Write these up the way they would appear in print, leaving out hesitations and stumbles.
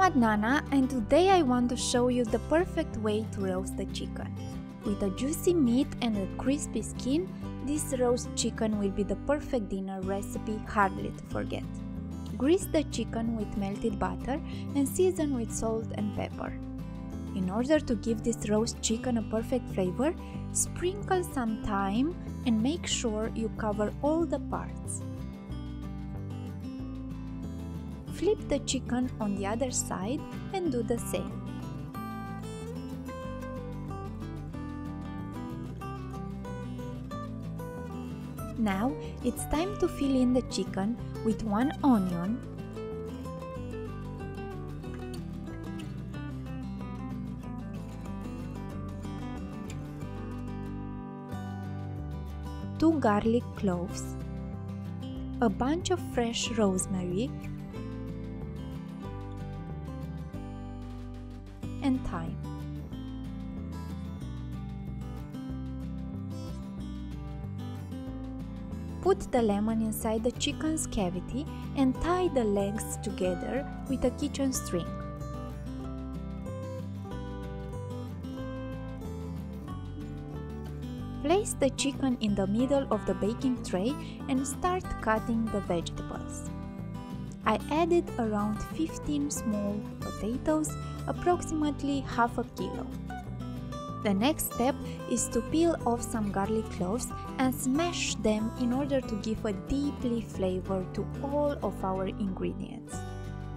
Adnana, and today I want to show you the perfect way to roast the chicken. With a juicy meat and a crispy skin, this roast chicken will be the perfect dinner recipe, hardly to forget. Grease the chicken with melted butter and season with salt and pepper. In order to give this roast chicken a perfect flavor, sprinkle some thyme and make sure you cover all the parts. Flip the chicken on the other side and do the same. Now it's time to fill in the chicken with 1 onion, two garlic cloves, a bunch of fresh rosemary, and thyme. Put the lemon inside the chicken's cavity and tie the legs together with a kitchen string. Place the chicken in the middle of the baking tray and start cutting the vegetables. I added around 15 small potatoes, approximately half a kilo. The next step is to peel off some garlic cloves and smash them in order to give a deeply flavor to all of our ingredients.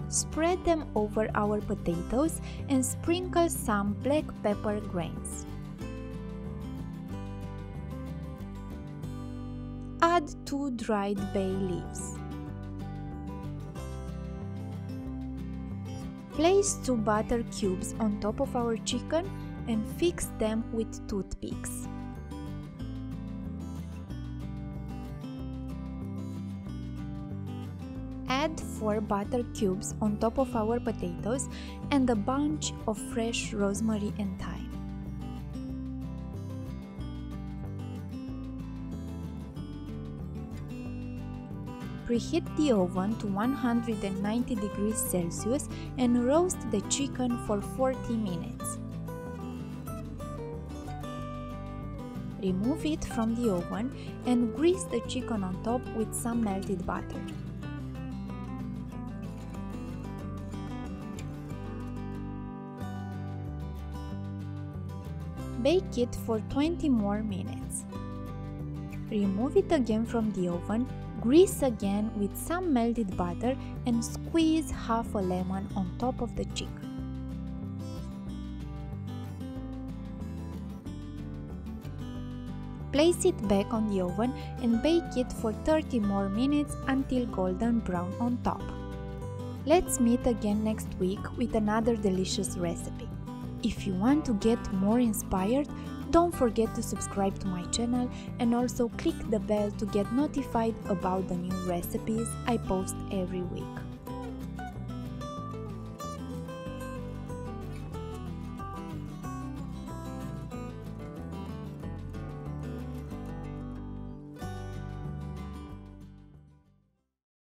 Spread them over our potatoes and sprinkle some black pepper grains. Add 2 dried bay leaves. Place 2 butter cubes on top of our chicken and fix them with toothpicks. Add 4 butter cubes on top of our potatoes and a bunch of fresh rosemary and thyme. Preheat the oven to 190 degrees Celsius and roast the chicken for 40 minutes. Remove it from the oven and grease the chicken on top with some melted butter. Bake it for 20 more minutes. Remove it again from the oven, grease again with some melted butter and squeeze half a lemon on top of the chicken. Place it back on the oven and bake it for 30 more minutes until golden brown on top. Let's meet again next week with another delicious recipe. If you want to get more inspired, don't forget to subscribe to my channel and also click the bell to get notified about the new recipes I post every week.